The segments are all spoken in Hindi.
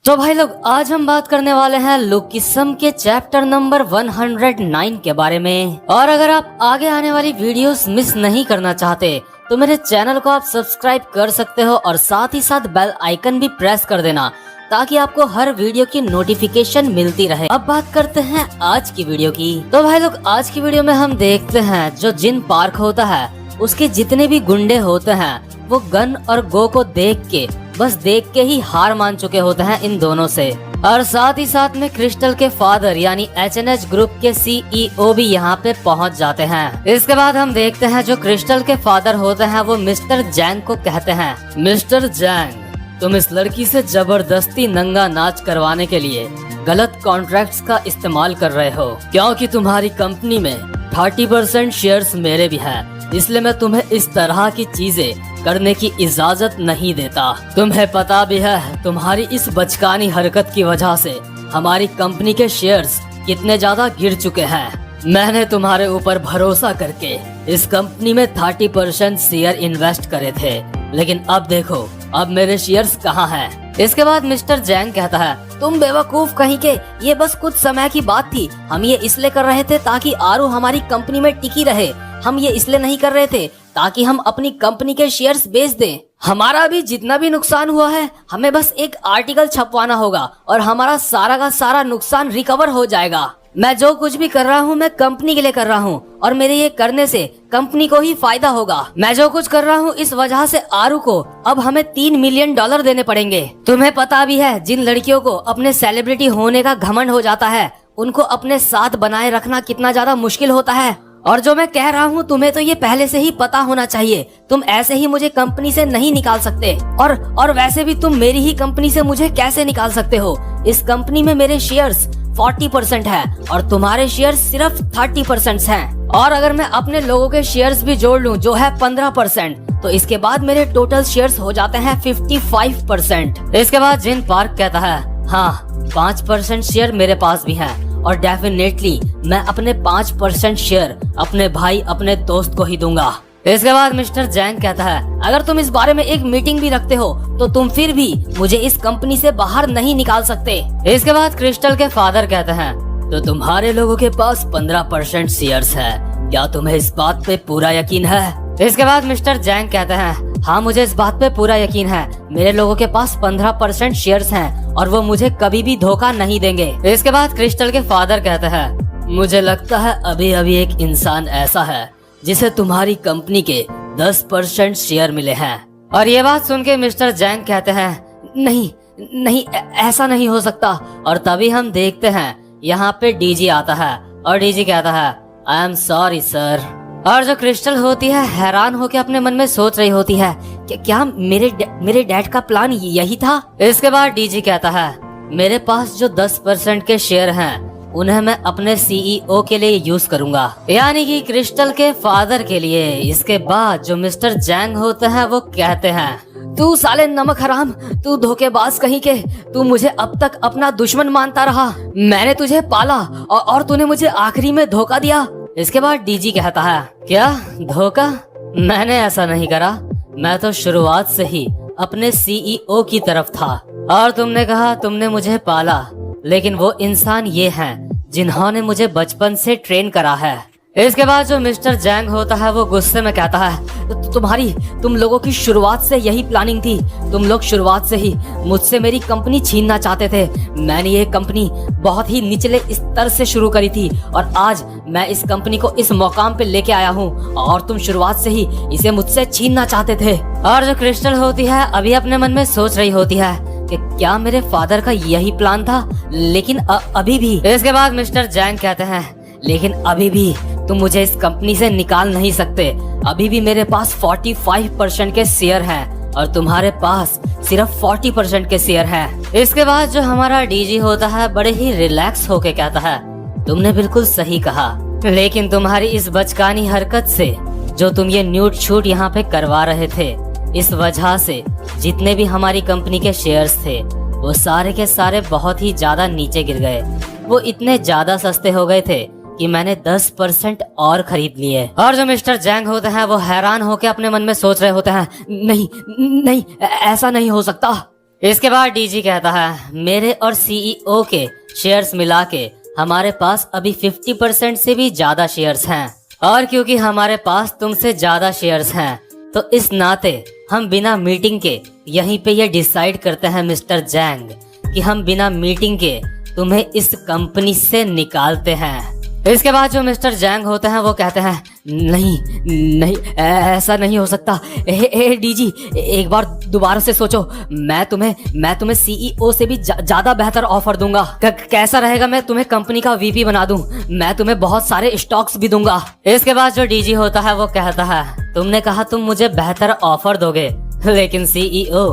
तो भाई लोग, आज हम बात करने वाले हैं लुकिसम के चैप्टर नंबर 109 के बारे में। और अगर आप आगे आने वाली वीडियोस मिस नहीं करना चाहते तो मेरे चैनल को आप सब्सक्राइब कर सकते हो और साथ ही साथ बेल आइकन भी प्रेस कर देना ताकि आपको हर वीडियो की नोटिफिकेशन मिलती रहे। अब बात करते हैं आज की वीडियो की। तो भाई लोग, आज की वीडियो में हम देखते हैं जो जिन पार्क होता है उसके जितने भी गुंडे होते हैं वो गन और गो को बस देख के ही हार मान चुके होते हैं इन दोनों से। और साथ ही साथ में क्रिस्टल के फादर यानी एचएनएच ग्रुप के सीईओ भी यहाँ पे पहुँच जाते हैं। इसके बाद हम देखते हैं जो क्रिस्टल के फादर होते हैं वो मिस्टर जैंग को कहते हैं, मिस्टर जैंग, तुम इस लड़की से जबरदस्ती नंगा नाच करवाने के लिए गलत कॉन्ट्रैक्ट्स का इस्तेमाल कर रहे हो, क्योंकि तुम्हारी कंपनी में 30% शेयर्स मेरे भी हैं, इसलिए मैं तुम्हें इस तरह की चीजें करने की इजाजत नहीं देता। तुम्हें पता भी है तुम्हारी इस बचकानी हरकत की वजह से हमारी कंपनी के शेयर्स कितने ज्यादा गिर चुके हैं। मैंने तुम्हारे ऊपर भरोसा करके इस कंपनी में 30% शेयर इन्वेस्ट करे थे, लेकिन अब देखो अब मेरे शेयर्स कहाँ हैं। इसके बाद मिस्टर जैंग कहता है, तुम बेवकूफ कहीं के, ये बस कुछ समय की बात थी। हम ये इसलिए कर रहे थे ताकि आरू हमारी कंपनी में टिकी रहे। हम ये इसलिए नहीं कर रहे थे ताकि हम अपनी कंपनी के शेयर्स बेच दें। हमारा भी जितना भी नुकसान हुआ है हमें बस एक आर्टिकल छपवाना होगा और हमारा सारा का सारा नुकसान रिकवर हो जाएगा। मैं जो कुछ भी कर रहा हूँ मैं कंपनी के लिए कर रहा हूँ और मेरे ये करने से कंपनी को ही फायदा होगा। मैं जो कुछ कर रहा हूँ इस वजह से आरू को अब हमें $3 मिलियन देने पड़ेंगे। तुम्हें पता भी है जिन लड़कियों को अपने सेलिब्रिटी होने का घमंड हो जाता है उनको अपने साथ बनाए रखना कितना ज्यादा मुश्किल होता है। और जो मैं कह रहा हूँ तुम्हें तो ये पहले से ही पता होना चाहिए। तुम ऐसे ही मुझे कंपनी से नहीं निकाल सकते और वैसे भी तुम मेरी ही कंपनी से मुझे कैसे निकाल सकते हो। इस कंपनी में मेरे शेयर्स 40% है और तुम्हारे शेयर्स सिर्फ 30% हैं। और अगर मैं अपने लोगों के शेयर्स भी जोड़ लूं जो है 15%, तो इसके बाद मेरे टोटल शेयर्स हो जाते हैं 55%। इसके बाद जिन पार्क कहता है, हाँ 5% शेयर मेरे पास भी है और डेफिनेटली मैं अपने 5% शेयर अपने भाई अपने दोस्त को ही दूंगा। इसके बाद मिस्टर जैंग कहता है, अगर तुम इस बारे में एक मीटिंग भी रखते हो तो तुम फिर भी मुझे इस कंपनी से बाहर नहीं निकाल सकते। इसके बाद क्रिस्टल के फादर कहते हैं, तो तुम्हारे लोगों के पास 15% शेयर्स है, क्या तुम्हें इस बात पे पूरा यकीन है? इसके बाद मिस्टर जैंग कहते हैं, हाँ मुझे इस बात पे पूरा यकीन है। मेरे लोगों के पास 15% शेयर्स हैं और वो मुझे कभी भी धोखा नहीं देंगे। इसके बाद क्रिस्टल के फादर कहते हैं, मुझे लगता है अभी अभी एक इंसान ऐसा है जिसे तुम्हारी कंपनी के 10% शेयर मिले हैं। और ये बात सुन के मिस्टर जैंग कहते हैं, नहीं नहीं ऐसा नहीं हो सकता। और तभी हम देखते हैं यहाँ पे डीजी आता है और डीजी कहता है, आई एम सॉरी सर। और जो क्रिस्टल होती है हैरान होकर अपने मन में सोच रही होती है कि क्या मेरे डैड का प्लान यही था। इसके बाद डीजी कहता है, मेरे पास जो 10% के शेयर हैं उन्हें मैं अपने सीईओ के लिए यूज करूंगा, यानी कि क्रिस्टल के फादर के लिए। इसके बाद जो मिस्टर जैंग होते हैं वो कहते हैं, तू साले नमक हराम, तू धोखेबाज कहीं के, तू मुझे अब तक अपना दुश्मन मानता रहा। मैंने तुझे पाला और तूने मुझे आखिरी में धोखा दिया। इसके बाद डीजी कहता है, क्या धोखा? मैंने ऐसा नहीं करा, मैं तो शुरुआत से ही अपने सीईओ की तरफ था। और तुमने कहा तुमने मुझे पाला, लेकिन वो इंसान ये हैं जिन्होंने मुझे बचपन से ट्रेन करा है। इसके बाद जो मिस्टर जैंग होता है वो गुस्से में कहता है, तुम लोगों की शुरुआत से यही प्लानिंग थी। तुम लोग शुरुआत से ही मुझसे मेरी कंपनी छीनना चाहते थे। मैंने ये कंपनी बहुत ही निचले स्तर से शुरू करी थी और आज मैं इस कंपनी को इस मुकाम पे लेके आया हूँ और तुम शुरुआत से ही इसे मुझसे छीनना चाहते थे। और जो क्रिस्टल होती है अभी अपने मन में सोच रही होती है कि क्या मेरे फादर का यही प्लान था, लेकिन अभी भी। इसके बाद मिस्टर जैंग कहते हैं, लेकिन अभी भी तुम मुझे इस कंपनी से निकाल नहीं सकते। अभी भी मेरे पास 45% के शेयर हैं और तुम्हारे पास सिर्फ 40% के शेयर हैं। इसके बाद जो हमारा डीजी होता है बड़े ही रिलैक्स होके कहता है, तुमने बिल्कुल सही कहा, लेकिन तुम्हारी इस बचकानी हरकत से जो तुम ये न्यूड शूट यहाँ पे करवा रहे थे, इस वजह से जितने भी हमारी कंपनी के शेयर्स थे वो सारे के सारे बहुत ही ज्यादा नीचे गिर गए। वो इतने ज्यादा सस्ते हो गए थे कि मैंने 10% और खरीद लिए। और जो मिस्टर जैंग होते हैं वो हैरान होकर अपने मन में सोच रहे होते हैं, नहीं नहीं ऐसा नहीं हो सकता। इसके बाद डीजी कहता है मेरे और सीईओ के शेयर्स मिला के हमारे पास अभी 50% से भी ज्यादा शेयर्स हैं, और क्योंकि हमारे पास तुमसे ज्यादा शेयर्स हैं तो इस नाते हम बिना मीटिंग के यहीं पे ये डिसाइड करते हैं मिस्टर जैंग कि हम बिना मीटिंग के तुम्हें इस कंपनी से निकालते हैं। इसके बाद जो मिस्टर जैंग होते हैं वो कहते हैं नहीं नहीं ऐसा नहीं हो सकता। डीजी एक बार दोबारा से सोचो, मैं तुम्हें सीईओ से भी ज्यादा बेहतर ऑफर दूंगा। कैसा रहेगा मैं तुम्हें कंपनी का वीपी बना दूं, मैं तुम्हें बहुत सारे स्टॉक्स भी दूंगा। इसके बाद जो डीजी होता है वो कहता है तुमने कहा तुम मुझे बेहतर ऑफर दोगे, लेकिन सीईओ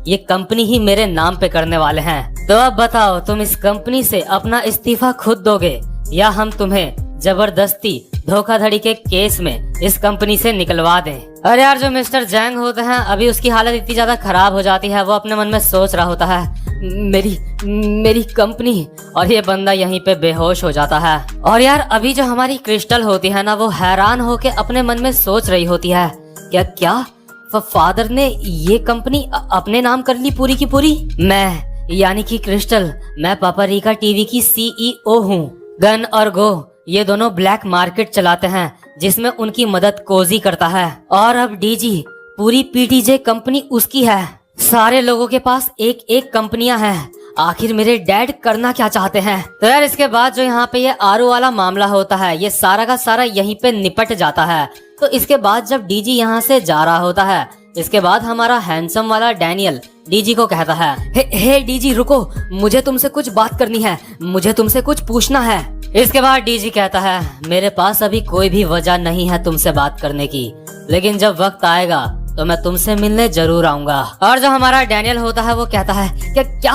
ये कंपनी ही मेरे नाम पे करने वाले हैं, तो अब बताओ तुम इस कंपनी से अपना इस्तीफा खुद दोगे या हम तुम्हें जबरदस्ती धोखाधड़ी के केस में इस कंपनी से निकलवा दें। अरे यार जो मिस्टर जैंग होते हैं अभी उसकी हालत इतनी ज्यादा खराब हो जाती है, वो अपने मन में सोच रहा होता है मेरी कंपनी, और ये बंदा यहीं पे बेहोश हो जाता है। और यार अभी जो हमारी क्रिस्टल होती है ना वो हैरान होके अपने मन में सोच रही होती है क्या फादर ने ये कंपनी अपने नाम कर ली पूरी की पूरी। मैं यानी कि क्रिस्टल, मैं पापरिका टीवी की सीईओ हूँ। गन और गो ये दोनों ब्लैक मार्केट चलाते हैं जिसमें उनकी मदद कोजी करता है, और अब डीजी पूरी पीटीजे कंपनी उसकी है। सारे लोगों के पास एक एक कंपनियां हैं। आखिर मेरे डैड करना क्या चाहते हैं। तो यार इसके बाद जो यहाँ पे ये आरू वाला मामला होता है ये सारा का सारा यहीं पे निपट जाता है। तो इसके बाद जब डीजी यहाँ से जा रहा होता है, इसके बाद हमारा हैंडसम वाला डैनियल डीजी को कहता है हे डीजी रुको, मुझे तुमसे कुछ बात करनी है, मुझे तुमसे कुछ पूछना है। इसके बाद डीजी कहता है मेरे पास अभी कोई भी वजह नहीं है तुमसे बात करने की, लेकिन जब वक्त आएगा तो मैं तुमसे मिलने जरूर आऊंगा। और जो हमारा डैनियल होता है वो कहता है क्या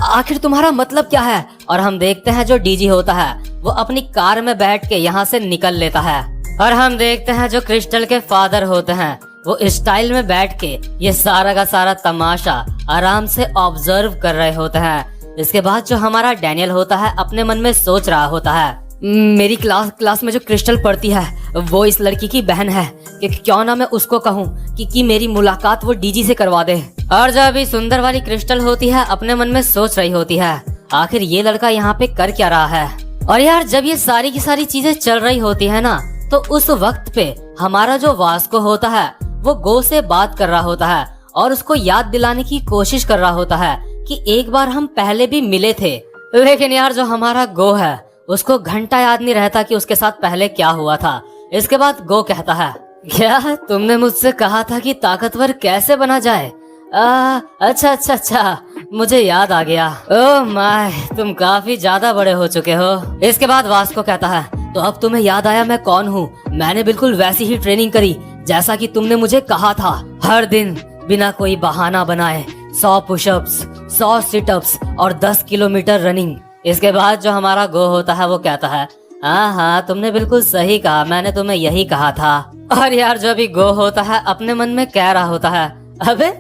आखिर तुम्हारा मतलब क्या है। और हम देखते हैं जो डीजी होता है वो अपनी कार में बैठ के यहाँ से निकल लेता है, और हम देखते हैं जो क्रिस्टल के फादर होते हैं वो स्टाइल में बैठ के ये सारा का सारा तमाशा आराम से ऑब्जर्व कर रहे होते हैं। इसके बाद जो हमारा डैनियल होता है अपने मन में सोच रहा होता है मेरी क्लास में जो क्रिस्टल पढ़ती है वो इस लड़की की बहन है, कि क्यों ना मैं उसको कहूँ कि मेरी मुलाकात वो डीजी से करवा दे। और जो अभी सुंदर वाली क्रिस्टल होती है अपने मन में सोच रही होती है आखिर ये लड़का यहाँ पे कर क्या रहा है। और यार जब ये सारी की सारी चीजें चल रही होती है ना तो उस वक्त पे हमारा जो वास्को होता है वो गो से बात कर रहा होता है और उसको याद दिलाने की कोशिश कर रहा होता है कि एक बार हम पहले भी मिले थे। लेकिन यार जो हमारा गो है उसको घंटा याद नहीं रहता कि उसके साथ पहले क्या हुआ था। इसके बाद गो कहता है क्या तुमने मुझसे कहा था कि ताकतवर कैसे बना जाए। अच्छा मुझे याद आ गया। ओह माय तुम काफी ज्यादा बड़े हो चुके हो। इसके बाद वास्को कहता है तो अब तुम्हें याद आया मैं कौन हूँ। मैंने बिल्कुल वैसी ही ट्रेनिंग करी जैसा कि तुमने मुझे कहा था। हर दिन बिना कोई बहाना बनाए 100 पुशअप्स, 100 सिटअप्स और 10 किलोमीटर रनिंग। इसके बाद जो हमारा गो होता है वो कहता है हाँ तुमने बिल्कुल सही कहा, मैंने तुम्हें यही कहा था। और यार जो भी गो होता है अपने मन में कह रहा होता है अबे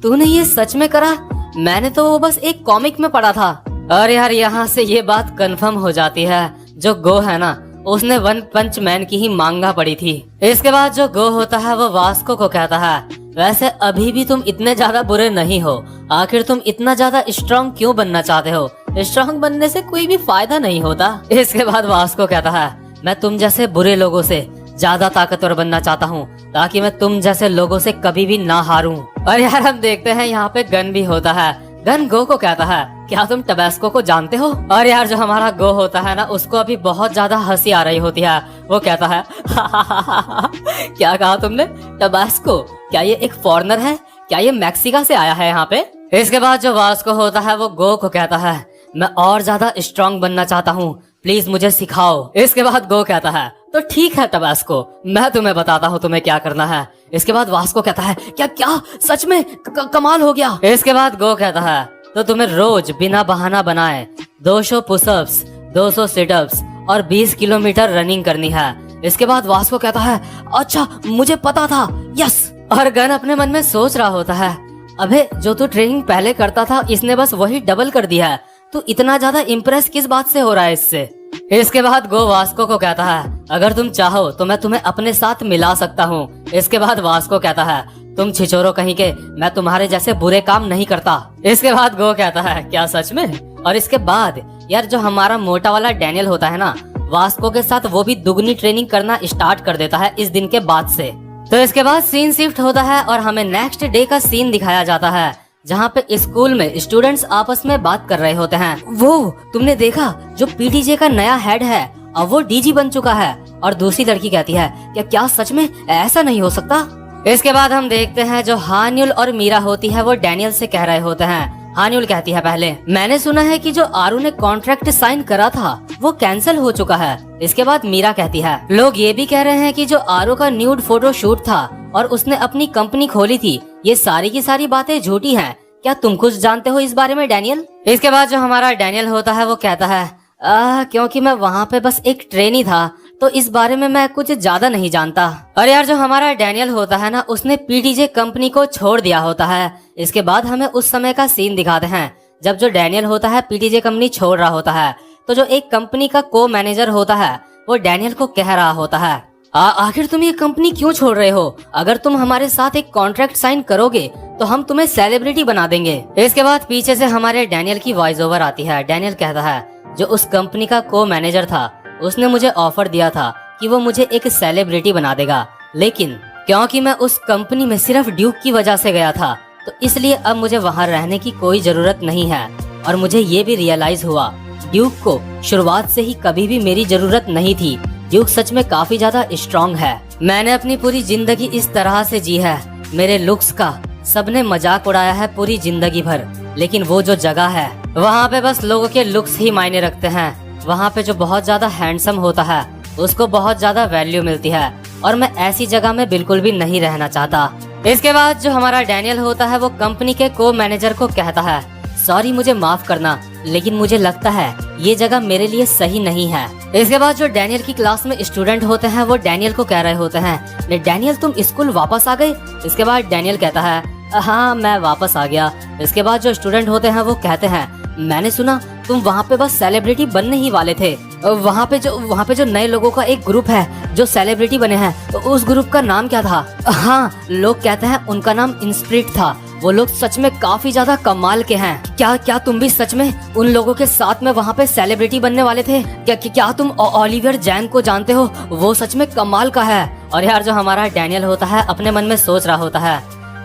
तूने ये सच में करा, मैंने तो वो बस एक कॉमिक में पढ़ा था। और यार यहाँ से ये बात कंफर्म हो जाती है जो गो है ना उसने वन पंच मैन की ही मांगा पड़ी थी। इसके बाद जो गो होता है वो वास्को को कहता है वैसे अभी भी तुम इतने ज्यादा बुरे नहीं हो, आखिर तुम इतना ज्यादा स्ट्रॉन्ग क्यों बनना चाहते हो। स्ट्रॉन्ग बनने से कोई भी फायदा नहीं होता। इसके बाद वास्को कहता है मैं तुम जैसे बुरे लोगों से ज्यादा ताकतवर बनना चाहता हूँ ताकि मैं तुम जैसे लोगों से कभी भी ना हारूं। और यार हम देखते हैं यहाँ पे गन भी होता है। गन गो को कहता है क्या तुम टबैस्को को जानते हो। और यार जो हमारा गो होता है ना उसको अभी बहुत ज्यादा हंसी आ रही होती है। वो कहता है क्या कहा तुमने, टबैस्को क्या ये एक फॉरेनर है, क्या ये मैक्सिका से आया है यहाँ पे। इसके बाद जो वास्को होता है वो गो को कहता है मैं और ज्यादा स्ट्रॉन्ग बनना चाहता हूँ, प्लीज मुझे सिखाओ। इसके बाद गो कहता है तो ठीक है टबैस्को, मैं तुम्हें बताता हूँ तुम्हें क्या करना है। इसके बाद वास्को कहता है क्या सच में कमाल हो गया। इसके बाद गो कहता है तो तुम्हें रोज बिना बहाना बनाए 200 पुशअप्स, 200 सिटअप्स और 20 किलोमीटर रनिंग करनी है। इसके बाद वास्को कहता है अच्छा मुझे पता था, यस। और गन अपने मन में सोच रहा होता है अबे जो तू ट्रेनिंग पहले करता था इसने बस वही डबल कर दिया है, तू इतना ज्यादा इम्प्रेस किस बात से हो रहा है इससे। इसके बाद गो वास्को को कहता है अगर तुम चाहो तो मैं तुम्हें अपने साथ मिला सकता हूँ। इसके बाद वास्को कहता है तुम छिछोरो कहीं के, मैं तुम्हारे जैसे बुरे काम नहीं करता। इसके बाद गो कहता है, क्या सच में? और इसके बाद यार जो हमारा मोटा वाला डैनियल होता है ना, वास्को के साथ वो भी दुगनी ट्रेनिंग करना स्टार्ट कर देता है इस दिन के बाद से। तो इसके बाद सीन शिफ्ट होता है और हमें नेक्स्ट डे का सीन दिखाया जाता है, जहाँ पे स्कूल में स्टूडेंट्स आपस में बात कर रहे होते हैं। वो तुमने देखा जो पीटीजे का नया हेड है, अब वो डीजी बन चुका है। और दूसरी लड़की कहती है, क्या सच में? ऐसा नहीं हो सकता। इसके बाद हम देखते हैं जो हान्युल और मीरा होती है वो डैनियल से कह रहे होते हैं। हान्युल कहती है, पहले मैंने सुना है कि जो आरू ने कॉन्ट्रैक्ट साइन करा था वो कैंसिल हो चुका है। इसके बाद मीरा कहती है, लोग ये भी कह रहे हैं कि जो आरू का न्यूड फोटो शूट था और उसने अपनी कंपनी खोली थी, ये सारी की सारी बातें झूठी हैं। क्या तुम कुछ जानते हो इस बारे में डैनियल? इसके बाद जो हमारा डैनियल होता है वो कहता है, क्योंकि मैं वहाँ पे बस एक ट्रेनी था तो इस बारे में मैं कुछ ज्यादा नहीं जानता। और यार जो हमारा डैनियल होता है ना, उसने पीटीजे कंपनी को छोड़ दिया होता है। इसके बाद हमें उस समय का सीन दिखाते हैं जब जो डैनियल होता है पीटीजे कंपनी छोड़ रहा होता है, तो जो एक कंपनी का को मैनेजर होता है वो डैनियल को कह रहा होता है, आखिर तुम ये कंपनी क्यों छोड़ रहे हो? अगर तुम हमारे साथ एक कॉन्ट्रैक्ट साइन करोगे तो हम तुम्हें सेलिब्रिटी बना देंगे। इसके बाद पीछे से हमारे डैनियल की वॉइस ओवर आती है। डैनियल कहता है, जो उस कंपनी का को मैनेजर था उसने मुझे ऑफर दिया था कि वो मुझे एक सेलिब्रिटी बना देगा, लेकिन क्योंकि मैं उस कंपनी में सिर्फ ड्यूक की वजह से गया था तो इसलिए अब मुझे वहाँ रहने की कोई जरूरत नहीं है। और मुझे ये भी रियलाइज हुआ, ड्यूक को शुरुआत से ही कभी भी मेरी जरूरत नहीं थी। ड्यूक सच में काफी ज्यादा स्ट्रॉन्ग है। मैंने अपनी पूरी जिंदगी इस तरह से जी है। मेरे लुक्स का सबने मजाक उड़ाया है पूरी जिंदगी भर, लेकिन वो जो जगह है वहाँ पे बस लोगों के लुक्स ही मायने रखते हैं। वहाँ पे जो बहुत ज्यादा हैंडसम होता है उसको बहुत ज्यादा वैल्यू मिलती है, और मैं ऐसी जगह में बिल्कुल भी नहीं रहना चाहता। इसके बाद जो हमारा डैनियल होता है वो कंपनी के को मैनेजर को कहता है, सॉरी मुझे माफ करना, लेकिन मुझे लगता है ये जगह मेरे लिए सही नहीं है। इसके बाद जो डैनियल की क्लास में स्टूडेंट होते हैं वो डैनियल को कह रहे होते हैं, डैनियल तुम स्कूल वापस आ गए? इसके बाद डैनियल कहता है, हाँ मैं वापस आ गया। इसके बाद जो स्टूडेंट होते हैं वो कहते हैं, मैंने सुना तुम वहाँ पे बस सेलिब्रिटी बनने ही वाले थे। वहाँ पे जो नए लोगों का एक ग्रुप है जो सेलिब्रिटी बने हैं, तो उस ग्रुप का नाम क्या था? हाँ, लोग कहते हैं उनका नाम इंस्पिरिट था। वो लोग सच में काफी ज्यादा कमाल के हैं। क्या तुम भी सच में उन लोगों के साथ में वहाँ पे सेलिब्रिटी बनने वाले थे? क्या तुम ओलिवर जैन को जानते हो? वो सच में कमाल का है। और यार जो हमारा डैनियल होता है अपने मन में सोच रहा होता है,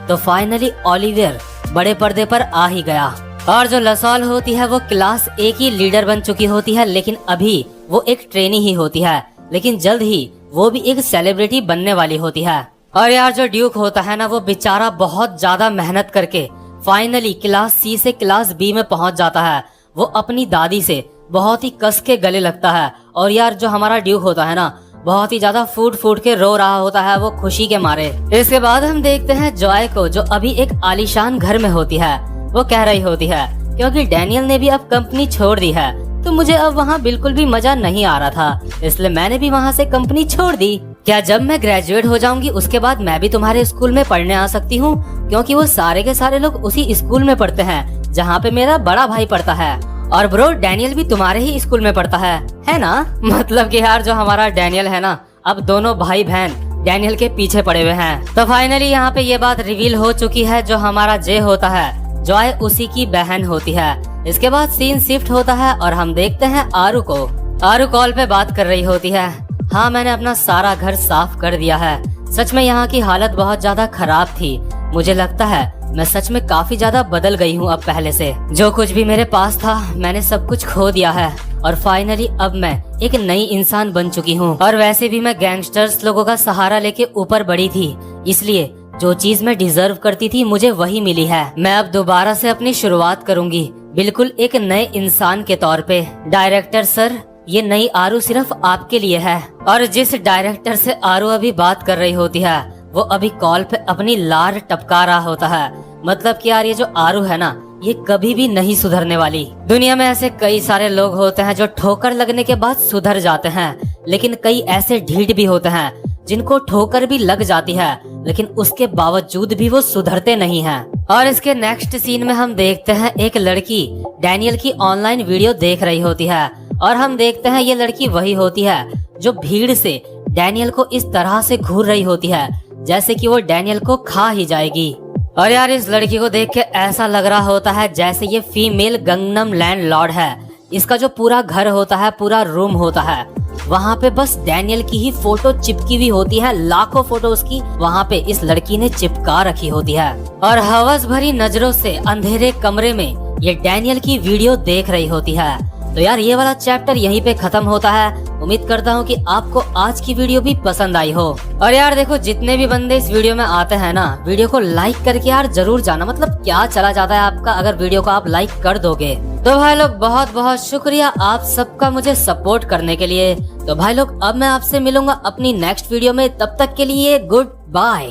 तो फाइनली ओलिवर बड़े पर्दे पर आ ही गया। और जो लसॉल होती है वो क्लास ए की लीडर बन चुकी होती है, लेकिन अभी वो एक ट्रेनी ही होती है, लेकिन जल्द ही वो भी एक सेलिब्रिटी बनने वाली होती है। और यार जो ड्यूक होता है ना, वो बेचारा बहुत ज्यादा मेहनत करके फाइनली क्लास सी से क्लास बी में पहुंच जाता है। वो अपनी दादी से बहुत ही कस के गले लगता है। और यार जो हमारा ड्यूक होता है ना, बहुत ही ज्यादा फूट के रो रहा होता है वो खुशी के मारे। इसके बाद हम देखते हैं जॉय को, जो अभी एक आलीशान घर में होती है। वो कह रही होती है, क्योंकि डैनियल ने भी अब कंपनी छोड़ दी है तो मुझे अब वहाँ बिल्कुल भी मजा नहीं आ रहा था, इसलिए मैंने भी वहाँ से कंपनी छोड़ दी। क्या जब मैं ग्रेजुएट हो जाऊंगी उसके बाद मैं भी तुम्हारे स्कूल में पढ़ने आ सकती हूँ? क्योंकि वो सारे के सारे लोग उसी स्कूल में पढ़ते हैं जहाँ पे मेरा बड़ा भाई पढ़ता है। और ब्रो, डैनियल भी तुम्हारे ही स्कूल में पढ़ता है ना? मतलब कि यार जो हमारा डैनियल है ना, अब दोनों भाई बहन डैनियल के पीछे पड़े हुए हैं। तो फाइनली यहाँ पे ये बात रिवील हो चुकी है, जो हमारा जे होता है जॉय उसी की बहन होती है। इसके बाद सीन शिफ्ट होता है और हम देखते हैं आरू को। आरू कॉल पे बात कर रही होती है, हाँ मैंने अपना सारा घर साफ कर दिया है। सच में यहाँ की हालत बहुत ज्यादा खराब थी। मुझे लगता है मैं सच में काफी ज्यादा बदल गई हूँ अब पहले से। जो कुछ भी मेरे पास था मैंने सब कुछ खो दिया है, और फाइनली अब मैं एक नई इंसान बन चुकी हूँ। और वैसे भी मैं गैंगस्टर्स लोगों का सहारा लेके ऊपर बढ़ी थी, इसलिए जो चीज मैं डिजर्व करती थी मुझे वही मिली है। मैं अब दोबारा से अपनी शुरुआत करूंगी, बिल्कुल एक नए इंसान के तौर पे। डायरेक्टर सर, ये नई आरू सिर्फ आपके लिए है। और जिस डायरेक्टर से आरू अभी बात कर रही होती है वो अभी कॉल पे अपनी लार टपका रहा होता है। मतलब कि यार ये जो आरू है ना, ये कभी भी नहीं सुधरने वाली। दुनिया में ऐसे कई सारे लोग होते हैं जो ठोकर लगने के बाद सुधर जाते हैं, लेकिन कई ऐसे ढीठ भी होते हैं जिनको ठोकर भी लग जाती है लेकिन उसके बावजूद भी वो सुधरते नहीं हैं। और इसके नेक्स्ट सीन में हम देखते हैं एक लड़की डैनियल की ऑनलाइन वीडियो देख रही होती है, और हम देखते हैं ये लड़की वही होती है जो भीड़ से डैनियल को इस तरह से घूर रही होती है जैसे कि वो डैनियल को खा ही जाएगी। और यार इस लड़की को देख के ऐसा लग रहा होता है जैसे ये फीमेल गंगनम लैंडलॉर्ड है। इसका जो पूरा घर होता है, पूरा रूम होता है, वहाँ पे बस डैनियल की ही फोटो चिपकी हुई होती है। लाखों फोटो उसकी वहाँ पे इस लड़की ने चिपका रखी होती है और हवस भरी नजरों से अंधेरे कमरे में ये डैनियल की वीडियो देख रही होती है। तो यार ये वाला चैप्टर यहीं पे खत्म होता है। उम्मीद करता हूँ कि आपको आज की वीडियो भी पसंद आई हो। और यार देखो, जितने भी बंदे इस वीडियो में आते हैं ना, वीडियो को लाइक करके यार जरूर जाना। मतलब क्या चला जाता है आपका अगर वीडियो को आप लाइक कर दोगे। तो भाई लोग बहुत बहुत शुक्रिया आप सबका मुझे सपोर्ट करने के लिए। तो भाई लोग अब मैं आपसे मिलूंगा अपनी नेक्स्ट वीडियो में। तब तक के लिए गुड बाय।